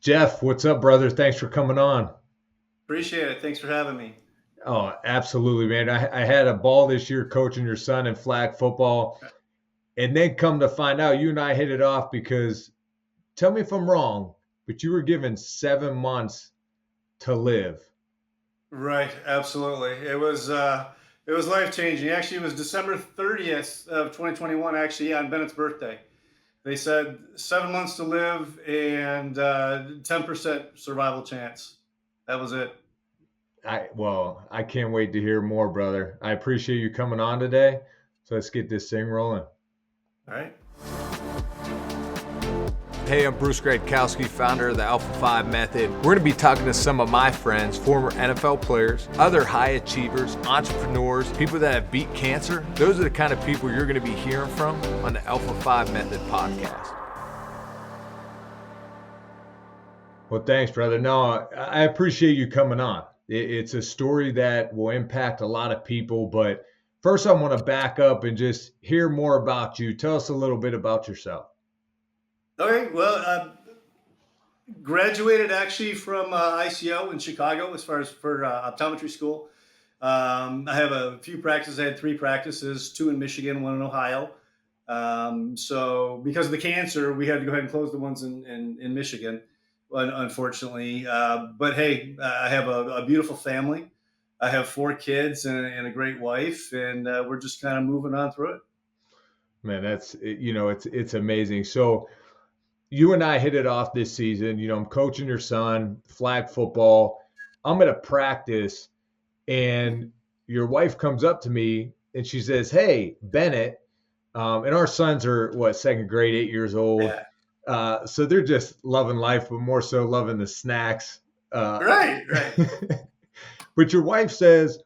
Jeff, what's up, brother? Thanks for coming on. Appreciate it. Thanks for having me. Oh, absolutely, man. I had a ball this year coaching your son in flag football. And then come to find out, you and I hit it off because tell me if I'm wrong, but you were given 7 months to live. Right, absolutely. It was life changing. Actually, it was December 30th of 2021. Actually, on Bennett's birthday, they said 7 months to live and 10% survival chance. That was it. I can't wait to hear more, brother. I appreciate you coming on today. So let's get this thing rolling. All right. Hey, I'm Bruce Gradkowski, founder of the Alpha 5 Method. We're going to be talking to some of my friends, former NFL players, other high achievers, entrepreneurs, people that have beat cancer. Those are the kind of people you're going to be hearing from on the Alpha 5 Method podcast. Well, thanks, brother. No, I appreciate you coming on. It's a story that will impact a lot of people. But first, I want to back up and just hear more about you. Tell us a little bit about yourself. Okay. Well, graduated actually from ICO in Chicago as far as for optometry school. I have a few practices. I had three practices, two in Michigan, one in Ohio. So because of the cancer, we had to go ahead and close the ones in Michigan, unfortunately. But hey, I have a beautiful family. I have four kids and a great wife, and we're just kind of moving on through it. Man, it's amazing. So you and I hit it off this season. I'm coaching your son, flag football. I'm at a practice, and your wife comes up to me and she says, "Hey, Bennett," and our sons are what, second grade, 8 years old. Yeah. So they're just loving life, but more so loving the snacks. Right. Right. But your wife says,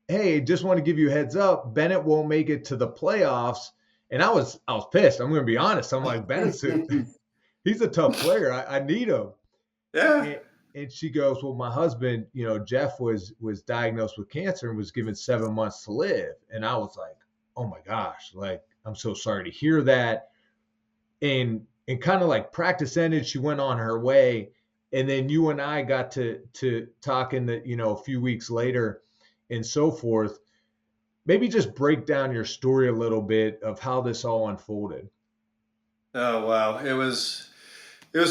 "Hey, just want to give you a heads up. Bennett won't make it to the playoffs." And I was pissed. I'm going to be honest. I'm like, Bennett's he's a tough player. I need him. Yeah. And she goes, "Well, my husband, Jeff was diagnosed with cancer and was given 7 months to live." And I was like, "Oh my gosh, like I'm so sorry to hear that." And kind of like practice ended, she went on her way. And then you and I got to talking that, a few weeks later and so forth. Maybe just break down your story a little bit of how this all unfolded. Oh wow, it was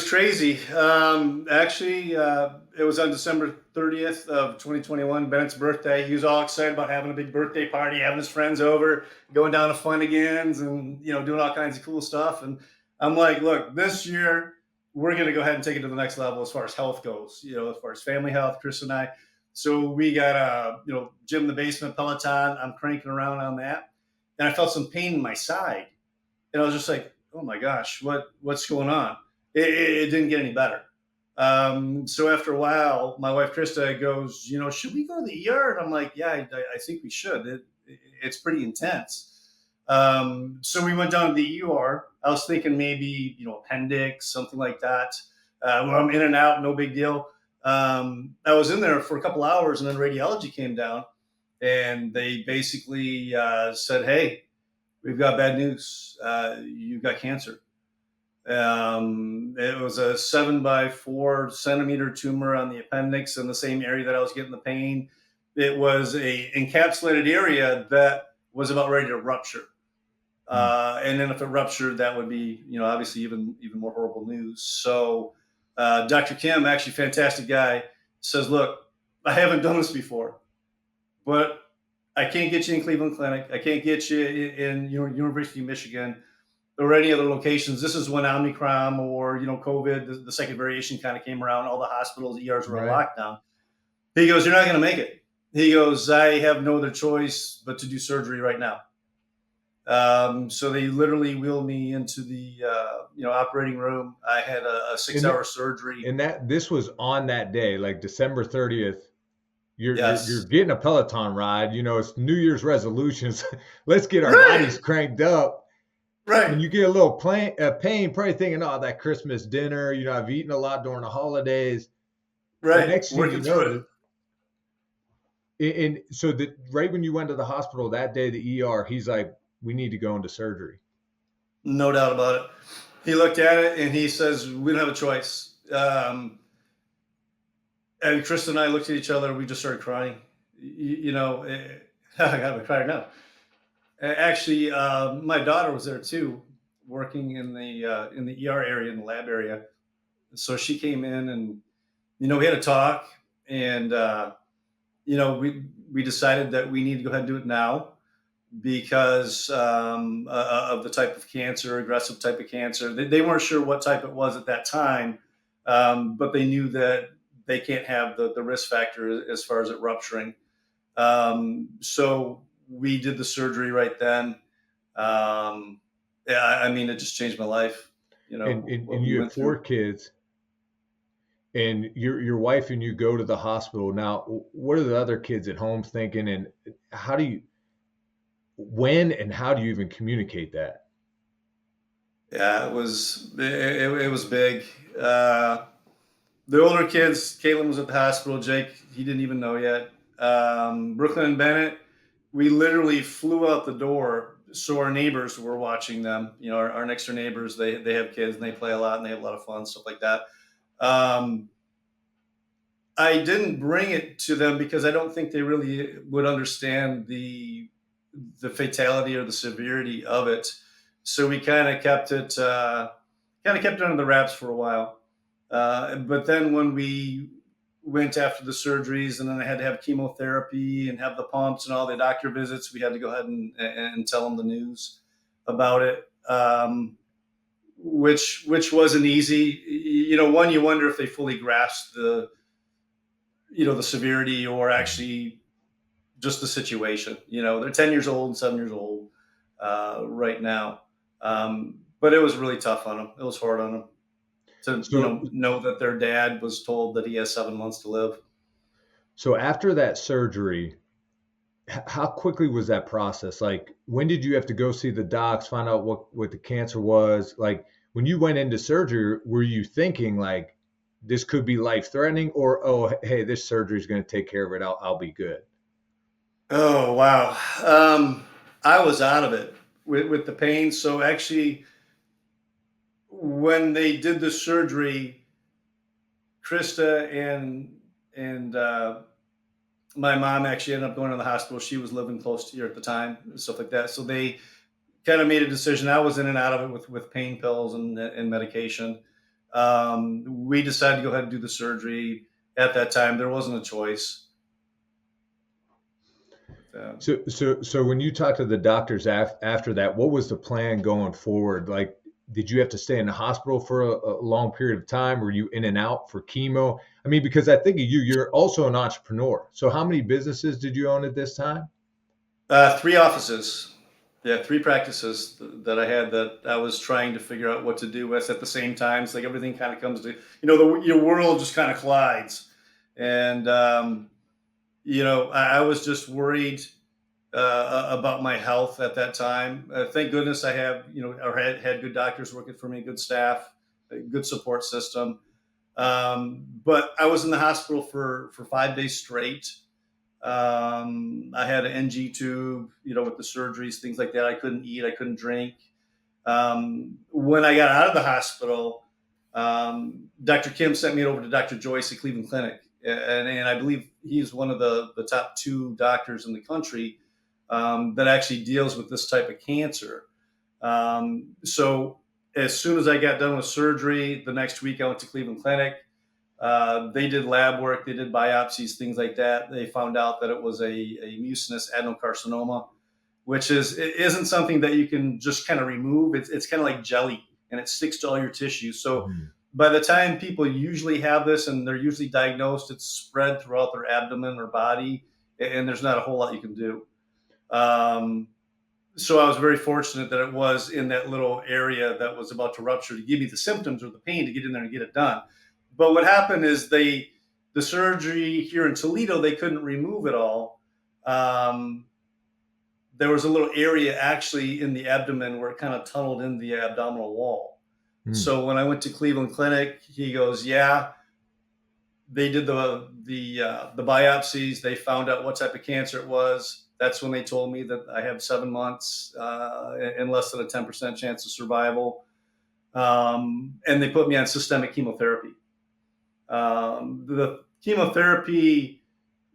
crazy. Actually, it was on December 30th of 2021, Bennett's birthday. He was all excited about having a big birthday party, having his friends over, going down to fun agains, and doing all kinds of cool stuff. And I'm like, look, this year we're going to go ahead and take it to the next level as far as health goes. As far as family health, Chris and I. So we got a gym in the basement, Peloton. I'm cranking around on that, and I felt some pain in my side, and I was just like, oh my gosh, what's going on? It didn't get any better. So after a while, my wife Krista goes, should we go to the ER? And I'm like, yeah, I think we should. It's pretty intense. So we went down to the ER. I was thinking maybe appendix, something like that. Well, I'm in and out, no big deal. I was in there for a couple hours, and then radiology came down, and they basically said, "Hey, we've got bad news. You've got cancer." It was a 7 by 4 centimeter tumor on the appendix in the same area that I was getting the pain. It was a encapsulated area that was about ready to rupture. And then if it ruptured, that would be, obviously even more horrible news. So Dr. Kim, actually fantastic guy, says, "Look, I haven't done this before, but I can't get you in Cleveland Clinic. I can't get you in University of Michigan or any other locations." This is when Omicron or COVID, the second variation kind of came around. All the hospitals, ERs were on Right. lockdown. He goes, "You're not going to make it." He goes, "I have no other choice but to do surgery right now." So they literally wheeled me into the operating room. I had a six And hour surgery. and that this was on that day, like December 30th. You're Yes. getting a Peloton ride. It's New Year's resolutions. Let's get our Right. bodies cranked up. Right. And you get a little pain, probably thinking, "Oh, that Christmas dinner. I've eaten a lot during the holidays." The Right. next thing you Working through it. know, and so right when you went to the hospital that day, the ER, he's like, "We need to go into surgery." No doubt about it. He looked at it and he says, "We don't have a choice. And Krista and I looked at each other. We just started crying. I got to cry now. Actually, my daughter was there too, working in the ER area, in the lab area. So she came in, and we had a talk, and we decided that we need to go ahead and do it now because of the type of cancer, aggressive type of cancer. They weren't sure what type it was at that time, but they knew that they can't have the risk factor as far as it rupturing. So we did the surgery right then. Yeah, I mean, it just changed my life. What And we you went have four through. kids, and your wife and you go to the hospital. Now, what are the other kids at home thinking, and how do you when and how do you even communicate that? Yeah, it was big. Uh, the older kids, Caitlin was at the hospital. Jake, he didn't even know yet. Brooklyn and Bennett, we literally flew out the door. So our neighbors were watching them. Our next door neighbors, they have kids and they play a lot and they have a lot of fun, stuff like that. Um, I didn't bring it to them because I don't think they really would understand the fatality or the severity of it. So we kind of kept it under the wraps for a while. But then when we went after the surgeries, and then I had to have chemotherapy and have the pumps and all the doctor visits, we had to go ahead and tell them the news about it. Which wasn't easy. One, you wonder if they fully grasped the severity or actually just the situation. They're 10 years old and 7 years old right now. But it was really tough on them. It was hard on them to, So know that their dad was told that he has 7 months to live. so after that surgery, how quickly was that process? Like, when did you have to go see the docs, find out what the cancer was? Like, when you went into surgery, were you thinking like this could be life threatening, or oh, hey, this surgery is going to take care of it. I'll be good. Oh, wow. I was out of it with the pain. So actually, when they did the surgery, Krista and my mom actually ended up going to the hospital. She was living close to here at the time, and stuff like that. So they kind of made a decision. I was in and out of it with pain pills and medication. We decided to go ahead and do the surgery at that time. There wasn't a choice. Uh, So when you talked to the doctors after that, what was the plan going forward? Like, did you have to stay in the hospital for a long period of time? Were you in and out for chemo? I mean, because I think of you, you're also an entrepreneur. So how many businesses did you own at this time? Three offices. Yeah, three practices that I had that I was trying to figure out what to do with at the same time. It's like everything kind of comes to, your world just kind of collides. And, I was just worried about my health at that time. Thank goodness I have, or had good doctors working for me, good staff, a good support system. But I was in the hospital for 5 days straight. I had an NG tube, with the surgeries, things like that. I couldn't eat, I couldn't drink. When I got out of the hospital, Dr. Kim sent me over to Dr. Joyce at Cleveland Clinic. And I believe he's one of the top two doctors in the country that actually deals with this type of cancer. So as soon as I got done with surgery, the next week I went to Cleveland Clinic. They did lab work, they did biopsies, things like that. They found out that it was a mucinous adenocarcinoma, which it isn't something that you can just kind of remove. It's kind of like jelly, and it sticks to all your tissues. So Hmm. by the time people usually have this and they're usually diagnosed, it's spread throughout their abdomen or body, and there's not a whole lot you can do. Um, so I was very fortunate that it was in that little area that was about to rupture to give me the symptoms or the pain to get in there and get it done. But what happened is the surgery here in Toledo, they couldn't remove it all. Um, there was a little area actually in the abdomen where it kind of tunneled in the abdominal wall. Hmm. So when I went to Cleveland Clinic, he goes, "Yeah, they did the biopsies. They found out what type of cancer it was. That's when they told me that I have 7 months and less than a 10% chance of survival. And they put me on systemic chemotherapy. The chemotherapy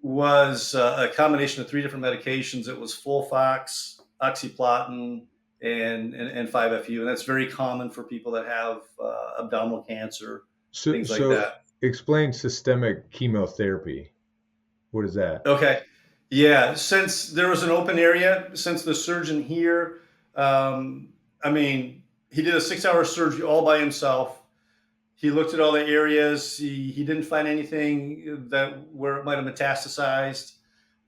was a combination of 3 different medications. It was Folfox, oxyplatin, and 5-FU, and that's very common for people that have abdominal cancer, So, things like so that. explain systemic chemotherapy. What is that? Okay. Yeah. Since there was an open area, since the surgeon here, um, I mean, he did a 6-hour surgery all by himself. He looked at all the areas. He didn't find anything that where it might have metastasized.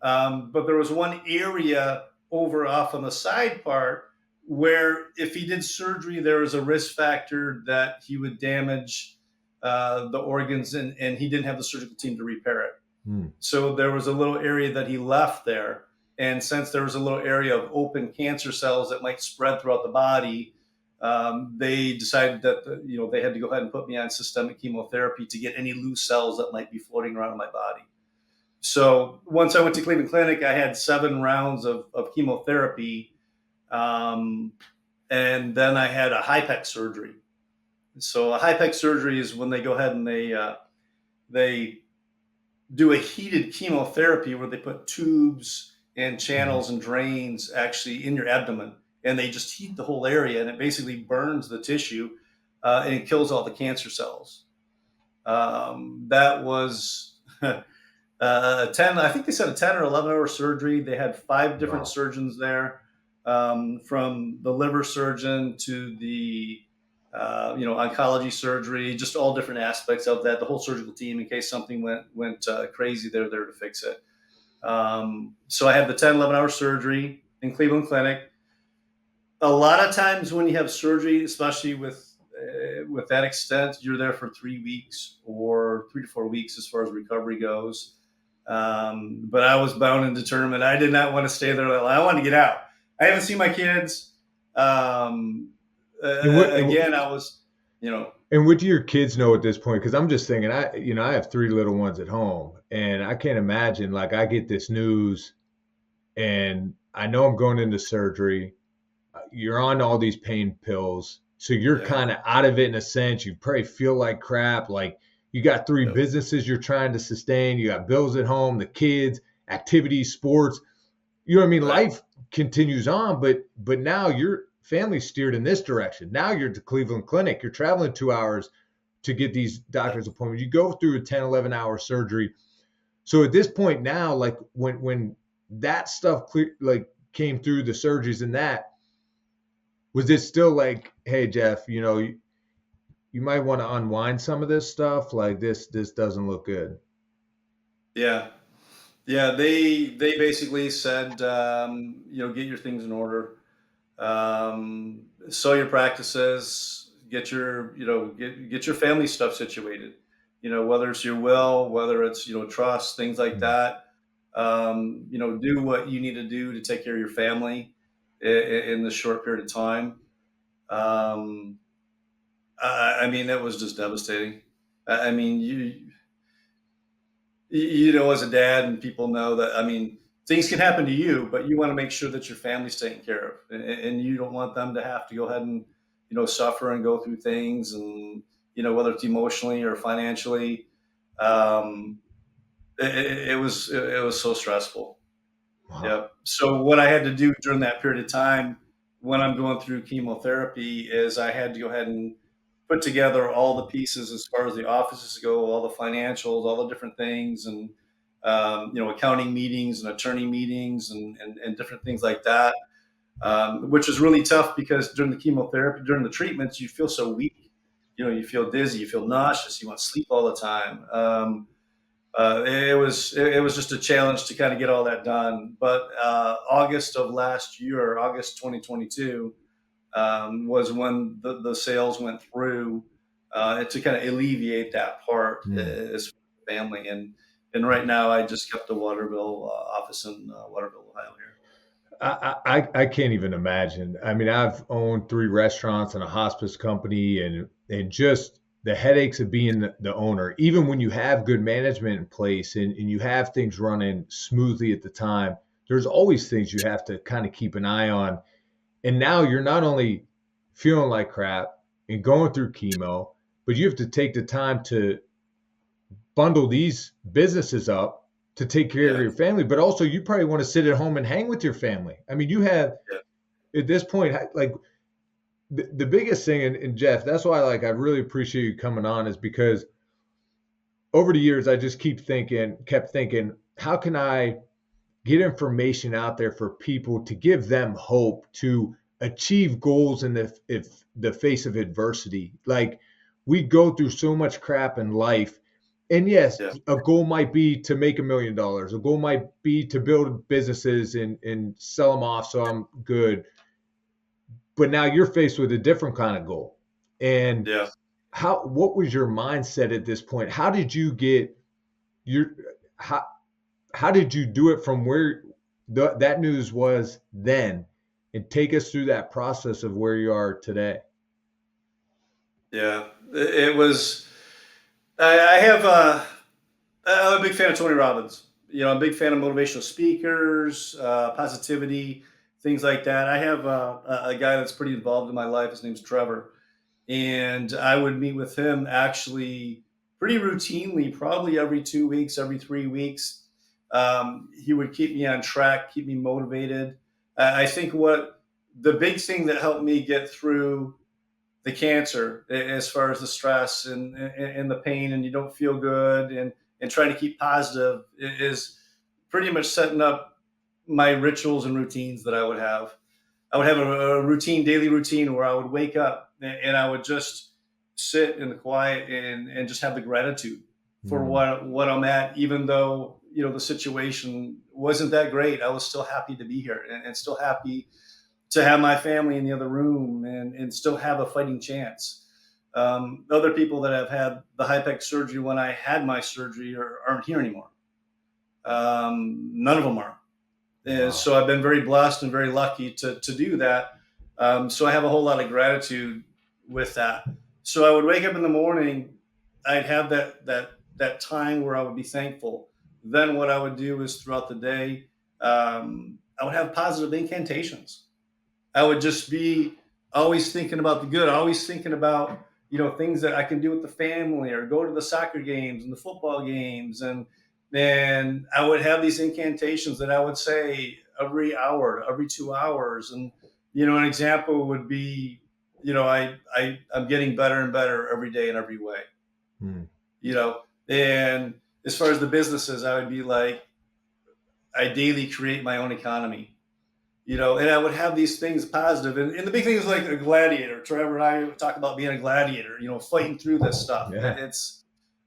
But there was one area over off on the side part where if he did surgery, there was a risk factor that he would damage the organs, and he didn't have the surgical team to repair it. Hmm. So there was a little area that he left there. And since there was a little area of open cancer cells that might spread throughout the body, they decided that they had to go ahead and put me on systemic chemotherapy to get any loose cells that might be floating around in my body. So once I went to Cleveland Clinic, I had 7 rounds of chemotherapy, and then I had a HIPEC surgery. So a HIPEC surgery is when they go ahead and they do a heated chemotherapy where they put tubes and channels and drains actually in your abdomen, and they just heat the whole area, and it basically burns the tissue, and it kills all the cancer cells. That was 10, I think they said a 10 or 11-hour surgery. They had 5 different surgeons there, from the liver surgeon to the oncology surgery, just all different aspects of that. The whole surgical team, in case something went crazy, they're there to fix it. So I had the 10, 11-hour surgery in Cleveland Clinic. A lot of times when you have surgery, especially with that extent, you're there for 3 weeks or 3 to 4 weeks as far as recovery goes. But I was bound and determined. I did not want to stay there that long. I wanted to get out. I haven't seen my kids. Again, I was, And what do your kids know at this point? Because I'm just thinking, I have 3 little ones at home, and I can't imagine, like, I get this news, and I know I'm going into surgery. You're on all these pain pills, so you're Yeah. kind of out of it in a sense. You probably feel like crap. Like, you got 3 Yep. businesses you're trying to sustain. You got bills at home, the kids, activities, sports. You know what I mean? Right. Life continues on, but now your family's steered in this direction. Now you're at the Cleveland Clinic. You're traveling 2 hours to get these doctor's appointments. You go through a 10, 11-hour surgery. So at this point now, like when that stuff came through the surgeries and that, was it still like, hey Jeff, you might want to unwind some of this stuff. Like this doesn't look good. Yeah. Yeah, they basically said, get your things in order, sell your practices, get get your family stuff situated. Whether it's your will, whether it's trust, things like Mm. that. Do what you need to do to take care of your family in this short period of time. Um, I mean, it was just devastating. I mean, as a dad, and people know that, I mean, things can happen to you, but you want to make sure that your family's taken care of, and you don't want them to have to go ahead and, suffer and go through things, and, whether it's emotionally or financially. Um, it was so stressful. Wow. Yeah. So what I had to do during that period of time when I'm going through chemotherapy is I had to go ahead and put together all the pieces as far as the offices go, all the financials, all the different things, and accounting meetings and attorney meetings and different things like that, which is really tough because during the chemotherapy, during the treatments, you feel so weak. You feel dizzy, you feel nauseous, you want to sleep all the time. It was just a challenge to kind of get all that done. But August of last year, August 2022, was when the sales went through, to kind of alleviate that part Mm. as family. And right now, I just kept the Waterville office in Waterville, Ohio here. I can't even imagine. I mean, I've owned 3 restaurants and a hospice company, and just the headaches of being the owner, even when you have good management in place and you have things running smoothly at the time, there's always things you have to kind of keep an eye on. And now you're not only feeling like crap and going through chemo, but you have to take the time to bundle these businesses up to take care of Yeah. your family, but also you probably want to sit at home and hang with your family. I mean, you have Yeah. at this point, like the biggest thing, and Jeff, that's why like I really appreciate you coming on, is because over the years I just kept thinking, how can I get information out there for people to give them hope to achieve goals in the if the face of adversity. Like we go through so much crap in life. And yes, Yeah. a goal might be to make $1 million. A goal might be to build businesses and sell them off so I'm good. But now you're faced with a different kind of goal. And Yeah. what was your mindset at this point? How did you get your how how did you do it from where that news was then, and take us through that process of where you are today? Yeah. It was. I have. I'm a big fan of Tony Robbins. I'm a big fan of motivational speakers, positivity, things like that. I have a guy that's pretty involved in my life. His name's Trevor, and I would meet with him actually pretty routinely, probably every 2 weeks, every 3 weeks. He would keep me on track, keep me motivated. I think what the big thing that helped me get through the cancer, as far as the stress and the pain, and you don't feel good, and trying to keep positive, is pretty much setting up my rituals and routines that I would have. I would have a routine, daily routine, where I would wake up and I would just sit in the quiet and just have the gratitude for Mm. what I'm at, even though the situation wasn't that great. I was still happy to be here, and still happy to have my family in the other room, and still have a fighting chance. Other people that have had the high-tech surgery when I had my surgery aren't here anymore. None of them are. And Wow. so I've been very blessed and very lucky to do that. So I have a whole lot of gratitude with that. So I would wake up in the morning, I'd have that time where I would be thankful. Then what I would do is, throughout the day, I would have positive incantations. I would just be always thinking about the good, always thinking about things that I can do with the family, or go to the soccer games and the football games, and I would have these incantations that I would say every hour, every 2 hours, and an example would be, I'm getting better and better every day in every way, Mm. and as far as the businesses, I would be like, I daily create my own economy, and I would have these things positive. And the big thing is like a gladiator. Trevor and I talk about being a gladiator, fighting through this stuff. Yeah. It's,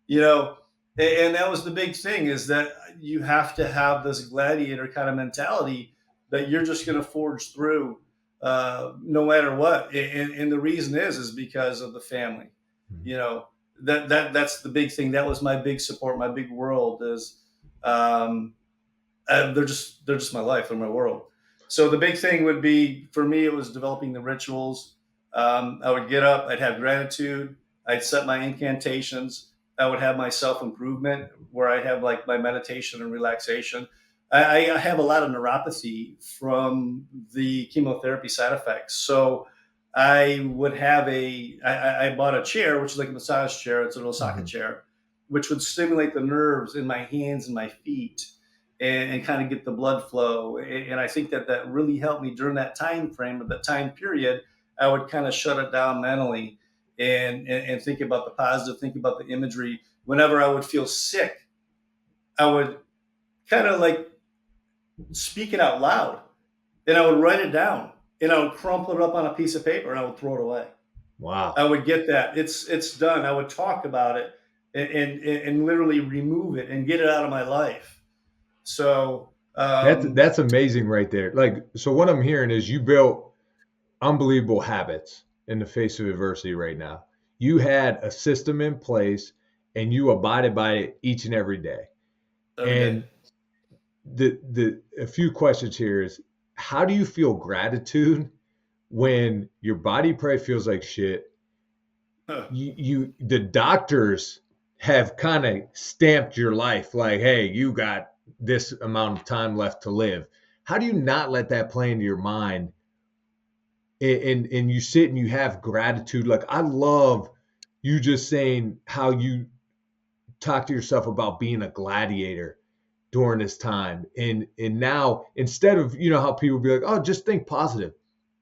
you know, and that was the big thing, is that you have to have this gladiator kind of mentality, that you're just going to forge through, no matter what. And the reason is because of the family, Mm. you know, that's the big thing. That was my big support, my big world is, um, they're just my life, they're my world. So the big thing would be, for me, it was developing the rituals. I would get up, I'd have gratitude, I'd set my incantations, I would have my self improvement, where I have like my meditation and relaxation. I have a lot of neuropathy from the chemotherapy side effects, so I would have I bought a chair, which is like a massage chair. It's a little socket Mhm. chair, which would stimulate the nerves in my hands and my feet, and kind of get the blood flow. And I think that really helped me during that time frame, of that time period. I would kind of shut it down mentally, and think about the positive, think about the imagery. Whenever I would feel sick, I would kind of like speak it out loud, and I would write it down, and I would crumple it up on a piece of paper, and I would throw it away. I Wow. would get that it's done. I would talk about it, and literally remove it and get it out of my life. So, That's amazing right there. Like, so what I'm hearing is you built unbelievable habits in the face of adversity right now. You had a system in place and you abided by it each and every day. every day. And the a few questions here is, how do you feel gratitude when your body probably feels like shit? Huh. The doctors have kind of stamped your life like, hey, you got this amount of time left to live. How do you not let that play into your mind, and you sit and you have gratitude? Like, I love you just saying how you talk to yourself about being a gladiator during this time. And now, instead of, how people be like, oh, just think positive.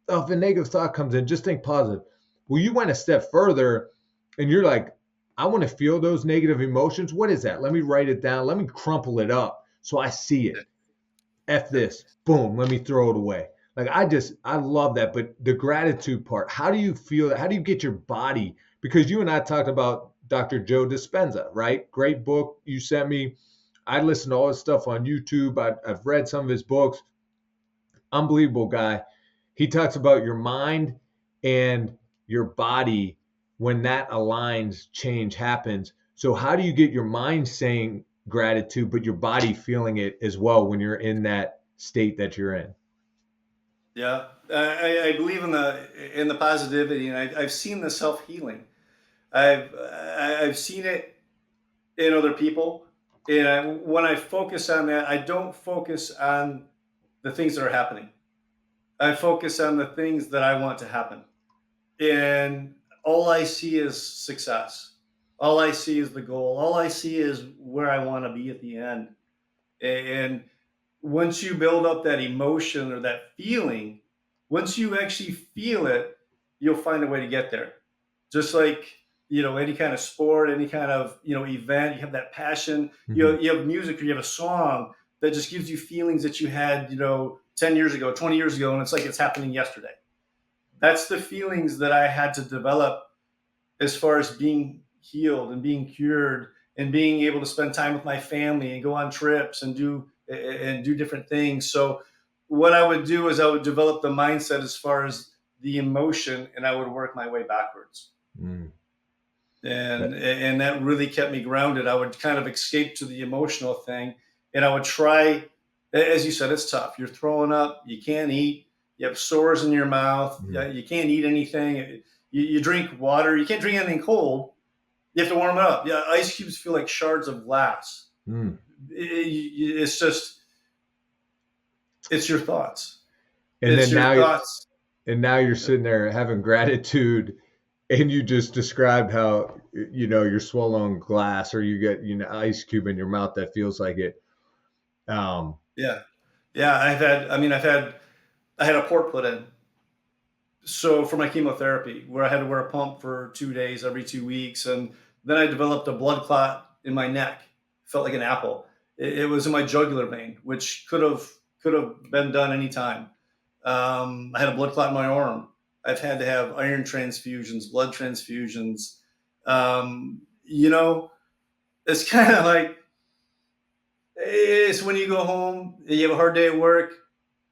Oh, if a negative thought comes in, just think positive. Well, you went a step further and you're like, I want to feel those negative emotions. What is that? Let me write it down. Let me crumple it up so I see it. F this. Boom. Let me throw it away. Like, I love that. But the gratitude part, how do you feel that? How do you get your body? Because you and I talked about Dr. Joe Dispenza, right? Great book you sent me. I listened to all his stuff on YouTube. I've read some of his books. Unbelievable guy. He talks about your mind and your body. When that aligns, change happens. So how do you get your mind saying gratitude, but your body feeling it as well when you're in that state that you're in? Yeah, I believe in the positivity, and I've seen the self healing. I've seen it in other people, and when I focus on that, I don't focus on the things that are happening. I focus on the things that I want to happen, and all I see is success. All I see is the goal. All I see is where I want to be at the end. And once you build up that emotion or that feeling, once you actually feel it, you'll find a way to get there. Just like, any kind of sport, any kind of, event, you have that passion, Mm-hmm. you have music or you have a song that just gives you feelings that you had, 10 years ago, 20 years ago, and it's like it's happening yesterday. That's the feelings that I had to develop as far as being healed and being cured and being able to spend time with my family and go on trips and do different things. So what I would do is I would develop the mindset as far as the emotion, and I would work my way backwards. Mm. And that really kept me grounded. I would kind of escape to the emotional thing, and I would try. As you said, it's tough. You're throwing up. You can't eat. You have sores in your mouth. Mm. You can't eat anything. You drink water. You can't drink anything cold. You have to warm it up. Yeah, ice cubes feel like shards of glass. Mm. It's just, it's your thoughts. And It's then your thoughts. now you're sitting there having gratitude, and you just described how you're swallowing glass, or you get ice cube in your mouth that feels like it. Yeah, yeah. I had a port put in. So for my chemotherapy, where I had to wear a pump for 2 days every 2 weeks, and then I developed a blood clot in my neck. Felt like an apple. It was in my jugular vein, which could have been done anytime. I had a blood clot in my arm. I've had to have iron transfusions, blood transfusions. You know, it's kind of like, it's when you go home, you have a hard day at work,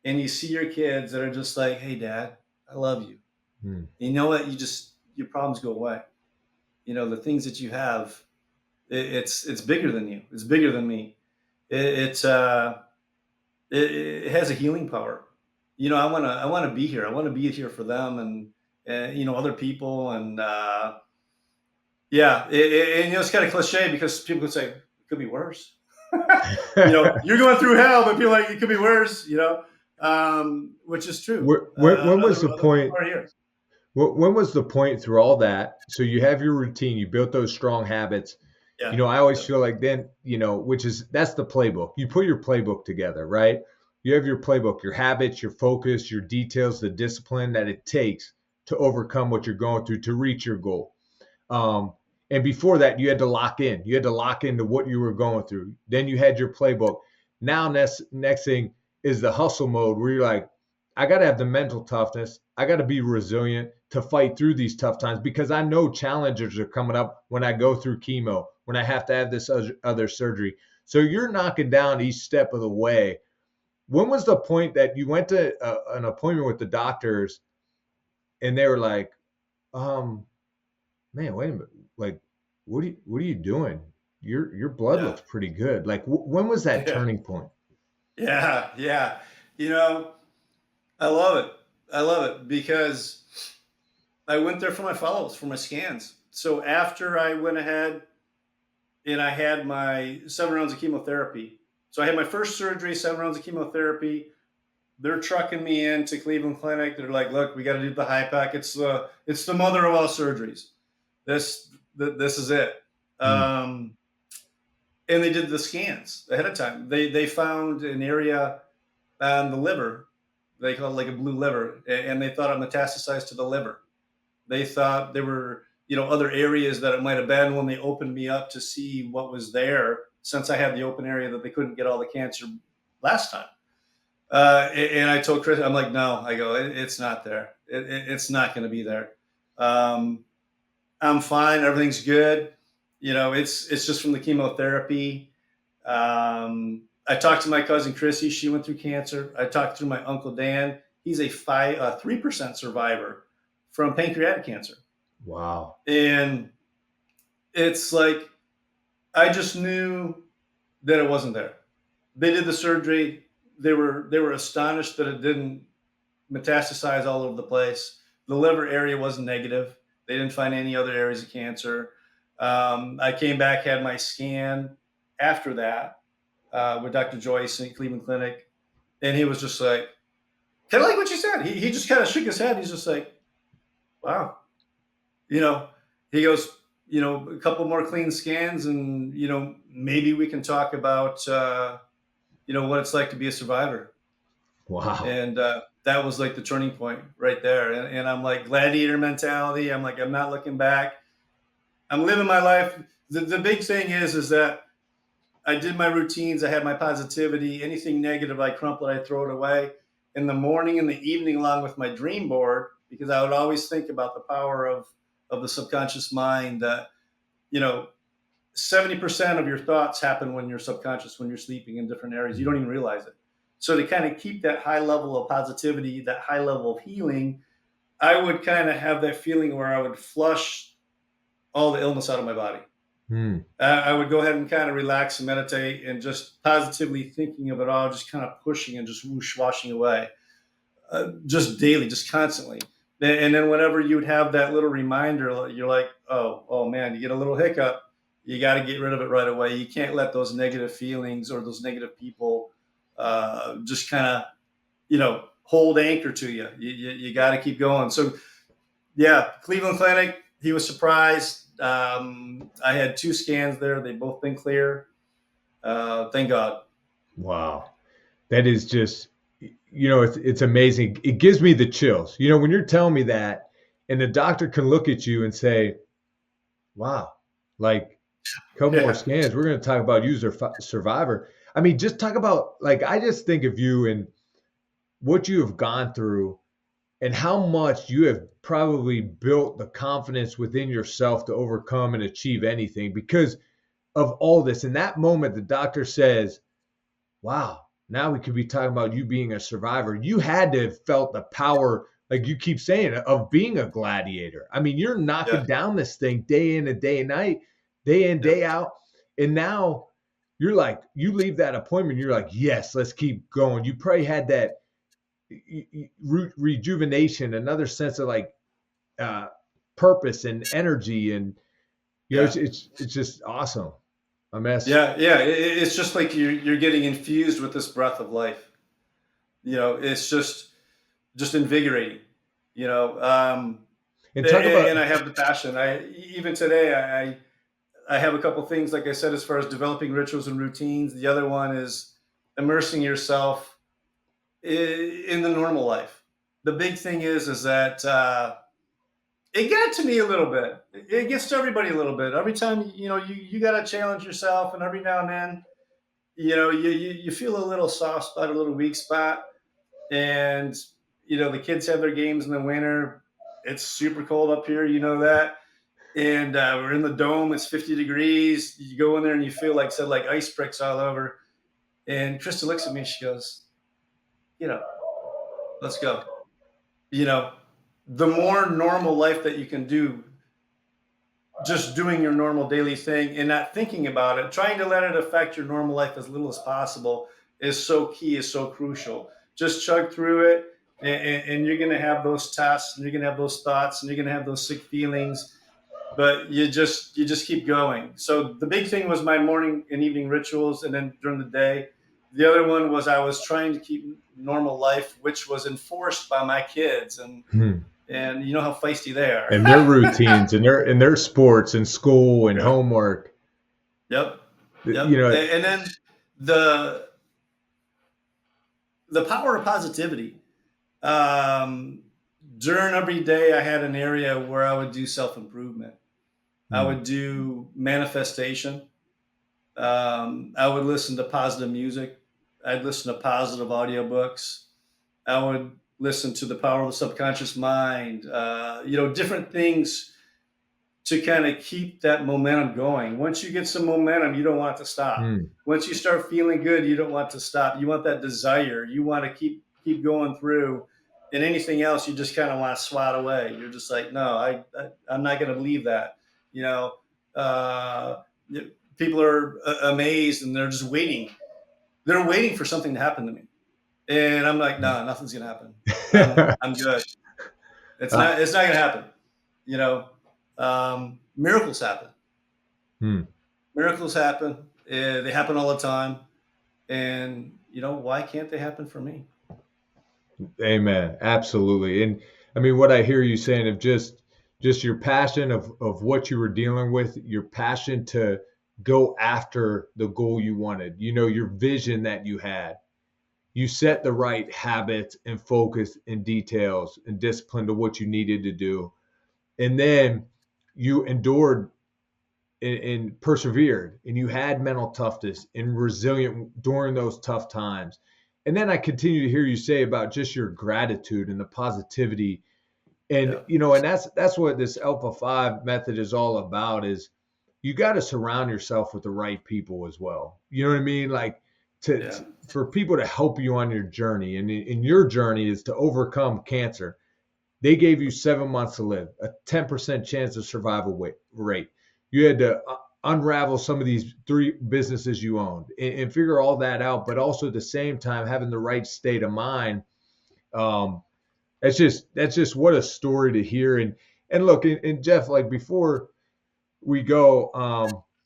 and you see your kids that are just like, "Hey, Dad, I love you." Mm. You know what? Your problems go away. The things that you have, it's bigger than you. It's bigger than me. It's it has a healing power. I want to be here. I want to be here for them and other people, and yeah. And it's kind of cliche because people could say it could be worse. You're going through hell, but people are like, it could be worse. Which is true. When was the Other people point? are here. When was the point through all that? So you have your routine, you built those strong habits. Yeah. I always feel like then, that's the playbook. You put your playbook together, right? You have your playbook, your habits, your focus, your details, the discipline that it takes to overcome what you're going through to reach your goal. And before that, you had to lock in. You had to lock into what you were going through. Then you had your playbook. Now, next thing is the hustle mode where you're like, I got to have the mental toughness. I got to be resilient to fight through these tough times because I know challenges are coming up when I go through chemo, when I have to have this other surgery. So you're knocking down each step of the way. When was the point that you went to an appointment with the doctors and they were like, man, wait a minute. Like, what are you doing? Your blood Yeah. looks pretty good. Like, when was that Yeah. turning point? Yeah. Yeah. I love it. I love it because I went there for my follow-ups, for my scans. So after I went ahead and I had my 7 rounds of chemotherapy. So I had my first surgery, 7 rounds of chemotherapy. They're trucking me into Cleveland Clinic. They're like, look, we got to do the high pack. It's the mother of all surgeries. This is it. Hmm. and they did the scans ahead of time. They found an area on the liver. They call it like a blue liver, and they thought it metastasized to the liver. They thought there were, other areas that it might have been when they opened me up to see what was there, since I had the open area that they couldn't get all the cancer last time. And I told Chris, I'm like, no, I go, it's not there. It's not going to be there. I'm fine. Everything's good. It's just from the chemotherapy. I talked to my cousin Chrissy. She went through cancer. I talked to my uncle Dan. He's a 3% survivor from pancreatic cancer. Wow. And it's like, I just knew that it wasn't there. They did the surgery. They were astonished that it didn't metastasize all over the place. The liver area wasn't negative. They didn't find any other areas of cancer. I came back, had my scan after that with Dr. Joyce in Cleveland Clinic. And he was just like, kind of like what you said. He just kind of shook his head. He's just like, wow. He goes, a couple more clean scans and, maybe we can talk about, what it's like to be a survivor. Wow. And that was like the turning point right there. And I'm like, gladiator mentality. I'm like, I'm not looking back. I'm living my life. The big thing is that I did my routines. I had my positivity. Anything negative, I crumple it, I throw it away. In the morning and the evening, along with my dream board, because I would always think about the power of the subconscious mind. That 70% of your thoughts happen when you're subconscious, when you're sleeping in different areas. You don't even realize it. So to kind of keep that high level of positivity, that high level of healing, I would kind of have that feeling where I would flush all the illness out of my body. I would go ahead and kind of relax and meditate and just positively thinking of it all, just kind of pushing and just whoosh, washing away, just daily, just constantly. And then whenever you would have that little reminder, you're like, oh man, you get a little hiccup, you got to get rid of it right away. You can't let those negative feelings or those negative people just kind of, hold anchor to you. You got to keep going. So yeah, Cleveland Clinic, he was surprised. I had 2 scans there. They've both been clear. Thank God. Wow. That is just, it's amazing. It gives me the chills. When you're telling me that and the doctor can look at you and say, wow, like a couple more scans, we're going to talk about you as a survivor. I mean, just talk about, like, I just think of you and what you have gone through and how much you have probably built the confidence within yourself to overcome and achieve anything because of all this. In that moment, the doctor says, wow, now we could be talking about you being a survivor. You had to have felt the power, like you keep saying, of being a gladiator. I mean, you're knocking down this thing day in and day and night, day in, day out. And now you're like, you leave that appointment, you're like, yes, let's keep going. You probably had that rejuvenation, another sense of like purpose and energy. And, it's just awesome. It's just like you're getting infused with this breath of life. It's just invigorating. And I have the passion. Even today, I have a couple things, like I said, as far as developing rituals and routines. The other one is immersing yourself in the normal life. The big thing is that it got to me a little bit. It gets to everybody a little bit. Every time, you got to challenge yourself. And every now and then, you feel a little soft spot, a little weak spot. And, the kids have their games in the winter. It's super cold up here. You know that. And we're in the dome. It's 50 degrees. You go in there and you feel like ice bricks all over. And Krista looks at me and she goes, let's go. The more normal life that you can do, just doing your normal daily thing and not thinking about it, trying to let it affect your normal life as little as possible is so key, is so crucial. Just chug through it, and you're going to have those tests, and you're going to have those thoughts, and you're going to have those sick feelings, but you just keep going. So the big thing was my morning and evening rituals, and then during the day. The other one was I was trying to keep normal life, which was enforced by my kids, and you know how feisty they are. And their routines and their sports and school and homework. Yep. Yep. You know, And then the the power of positivity. Um, During every day, I had an area where I would do self improvement. I mm, would do manifestation. I would listen to positive music. I'd listen to positive audiobooks. I would listen to the power of the subconscious mind. Different things to kind of keep that momentum going. Once you get some momentum, you don't want it to stop. mm. Once you start feeling good, you don't want it to stop. You want that desire. You want to keep going through. And anything else, you just kind of want to swat away. You're just like, no, I'm not going to believe that. You know, uh, people are amazed and they're just waiting. They're waiting for something to happen to me, and I'm like, no, nothing's going to happen. I'm good. Uh, It's not going to happen. Miracles happen. mm. Miracles happen. They happen all the time. And why can't they happen for me? Amen. Absolutely. And I mean, what I hear you saying of just your passion of what you were dealing with, your passion to go after the goal you wanted, your vision that you had. You set the right habits and focus and details and discipline to what you needed to do. And then you endured and persevered, and you had mental toughness and resilient during those tough times. And then I continue to hear you say about just your gratitude and the positivity. And Yeah. and that's what this Alpha 5 method is all about, is you got to surround yourself with the right people as well. You know what I mean? Like Yeah. for people to help you on your journey. And in your journey is to overcome cancer. They gave you 7 months to live, a 10% chance of survival rate. You had to unravel some of these 3 businesses you owned and figure all that out, but also at the same time having the right state of mind. Um, that's just what a story to hear. And look, and Jeff, like before we go,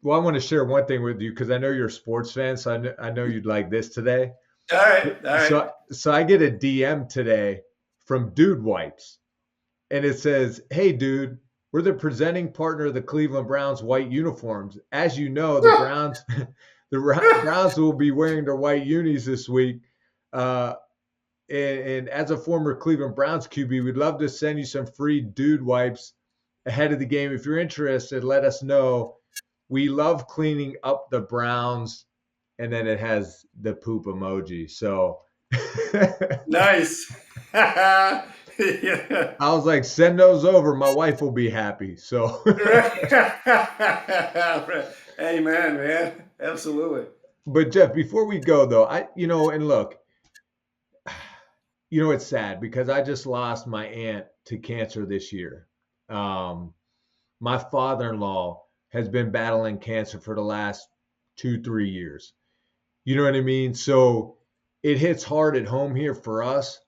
well, I want to share one thing with you because I know you're a sports fan, so I know you'd like this today. All right. All right. So I get a DM today from Dude Wipes, and it says, "Hey, dude, we're the presenting partner of the Cleveland Browns white uniforms. As you know, the Browns, Browns will be wearing their white unis this week. Uh, and as a former Cleveland Browns QB, we'd love to send you some free Dude Wipes ahead of the game. If you're interested, let us know. We love cleaning up the Browns." And then it has the poop emoji. So Nice. Yeah. I was like, send those over. My wife will be happy. So, Amen, man. Absolutely. but Jeff, before we go though, and look, it's sad because I just lost my aunt to cancer this year. My father-in-law has been battling cancer for the last 2, 3 years. You know what I mean? So it hits hard at home here for us.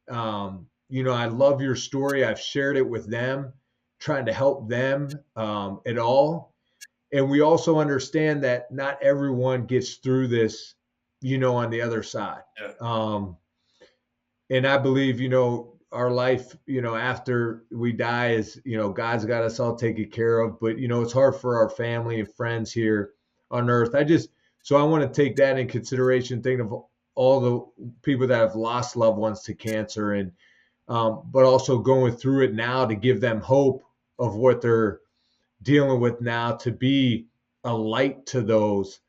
I love your story. I've shared it with them, trying to help them at all. And we also understand that not everyone gets through this, on the other side. Yeah. And I believe, our life, after we die is, God's got us all taken care of. But, it's hard for our family and friends here on earth. So I want to take that in consideration, thinking of all the people that have lost loved ones to cancer, and but also going through it now to give them hope of what they're dealing with now, to be a light to those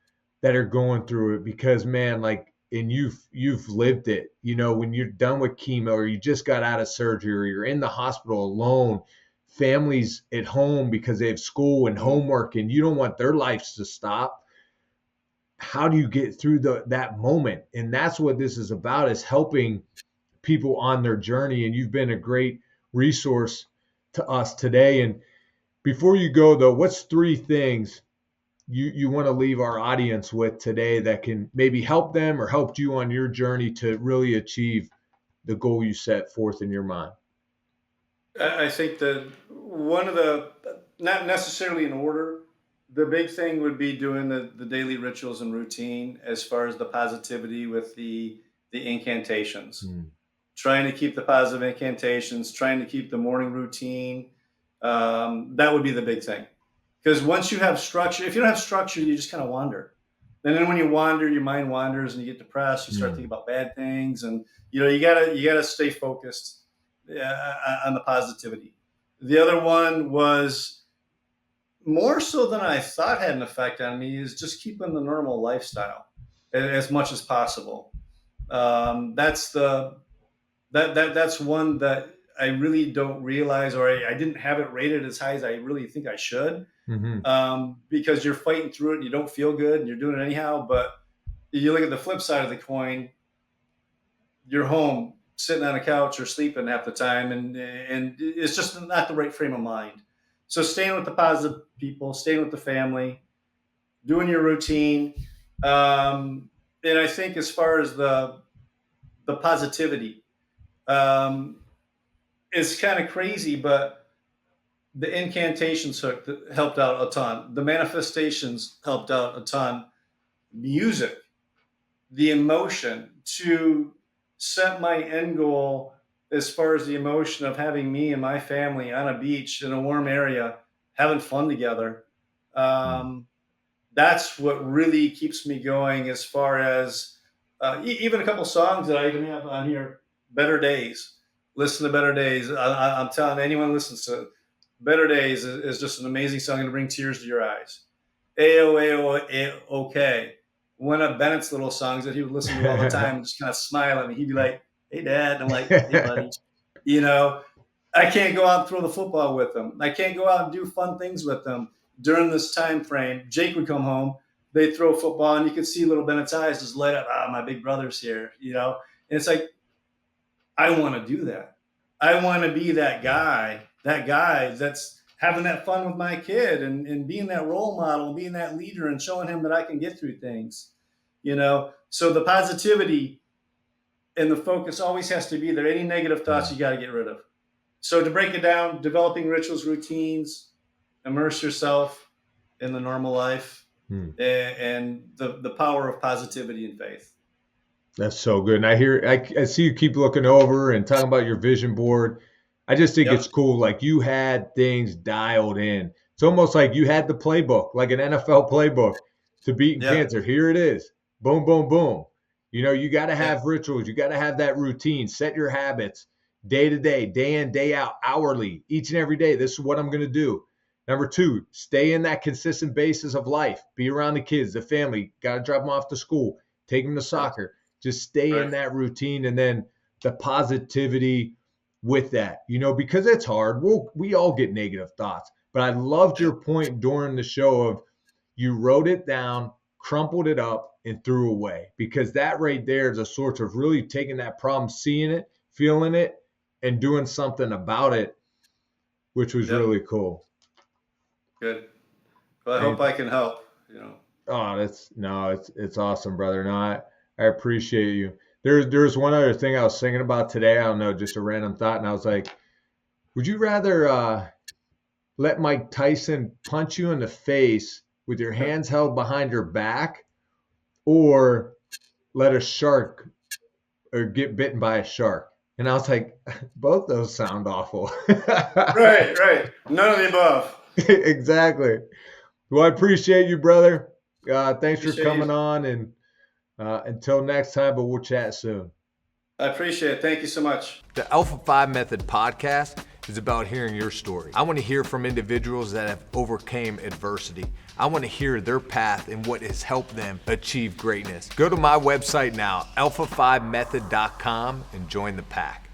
that are going through it. Because man, like, and you've lived it, when you're done with chemo or you just got out of surgery or you're in the hospital alone, families at home because they have school and homework and you don't want their lives to stop. How do you get through that moment? And that's what this is about, is helping people on their journey. And you've been a great resource to us today. And before you go though, what's 3 things you want to leave our audience with today that can maybe help them or helped you on your journey to really achieve the goal you set forth in your mind? I think that one of the, not necessarily in order, the big thing would be doing the daily rituals and routine as far as the positivity with the incantations. Mm. Trying to keep the positive incantations, trying to keep the morning routine. That would be the big thing. Because once you have structure, if you don't have structure, you just kind of wander. And then when you wander, your mind wanders and you get depressed. You start Mm. thinking about bad things, and you gotta stay focused on the positivity. The other one was more so than I thought had an effect on me is just keeping the normal lifestyle as much as possible. That's that's one that I really don't realize, or I didn't have it rated as high as I really think I should, Hmm. because you're fighting through it and you don't feel good and you're doing it anyhow. But you look at the flip side of the coin, you're home sitting on a couch or sleeping half the time, and it's just not the right frame of mind. So staying with the positive people, staying with the family, doing your routine, and I think as far as the positivity, um, it's kind of crazy, but the incantations helped out a ton. The manifestations helped out a ton. Music, the emotion to set my end goal as far as the emotion of having me and my family on a beach in a warm area having fun together. Um, that's what really keeps me going as far as even a couple songs that I even have on here. Better Days. Listen to Better Days. I'm telling anyone listens to it, Better Days is just an amazing song to bring tears to your eyes. Okay. One of Bennett's little songs that he would listen to all the time and just kind of smile at me. He'd be like, "Hey, Dad." And I'm like, "Hey, buddy." You know, I can't go out and throw the football with them. I can't go out and do fun things with them during this time frame. Jake would come home, they'd throw football, and you could see little Bennett's eyes just light up. Ah, my big brother's here, And it's like, I want to do that. I want to be that guy that's having that fun with my kid and being that role model and being that leader and showing him that I can get through things. So the positivity and the focus always has to be there. Any negative thoughts you got to get rid of. So to break it down, developing rituals, routines, immerse yourself in the normal life, Hmm. and the power of positivity and faith. That's so good. And I see you keep looking over and talking about your vision board. I just think it's Yep. cool. Like you had things dialed in. It's almost like you had the playbook, like an NFL playbook to beating Yeah. cancer. Here it is. Boom, boom, boom. You got to Yeah. have rituals. You got to have that routine. Set your habits day to day in, day out, hourly, each and every day. This is what I'm going to do. Number two, stay in that consistent basis of life. Be around the kids, the family. Got to drop them off to school. Take them to Yep. soccer. Just stay in Right. that routine, and then the positivity with that, because it's hard. We all get negative thoughts, but I loved Yeah. your point during the show of you wrote it down, crumpled it up, and threw away, because that right there is a sort of really taking that problem, seeing it, feeling it, and doing something about it, which was Yep. really cool. Good. Well, I hope And I can help. oh, it's awesome, brother. No, I appreciate you. There's one other thing I was thinking about today. I don't know, just a random thought, and I was like, would you rather let Mike Tyson punch you in the face with your hands held behind your back, or let a shark or get bitten by a shark? And I was like, both those sound awful. Right. Right. None of the above. Exactly. Well, I appreciate you, brother. Thanks for Appreciate coming you. on, and until next time, but we'll chat soon. I appreciate it. Thank you so much. The Alpha 5 Method podcast is about hearing your story. I want to hear from individuals that have overcame adversity. I want to hear their path and what has helped them achieve greatness. Go to my website now, alpha5method.com, and join the pack.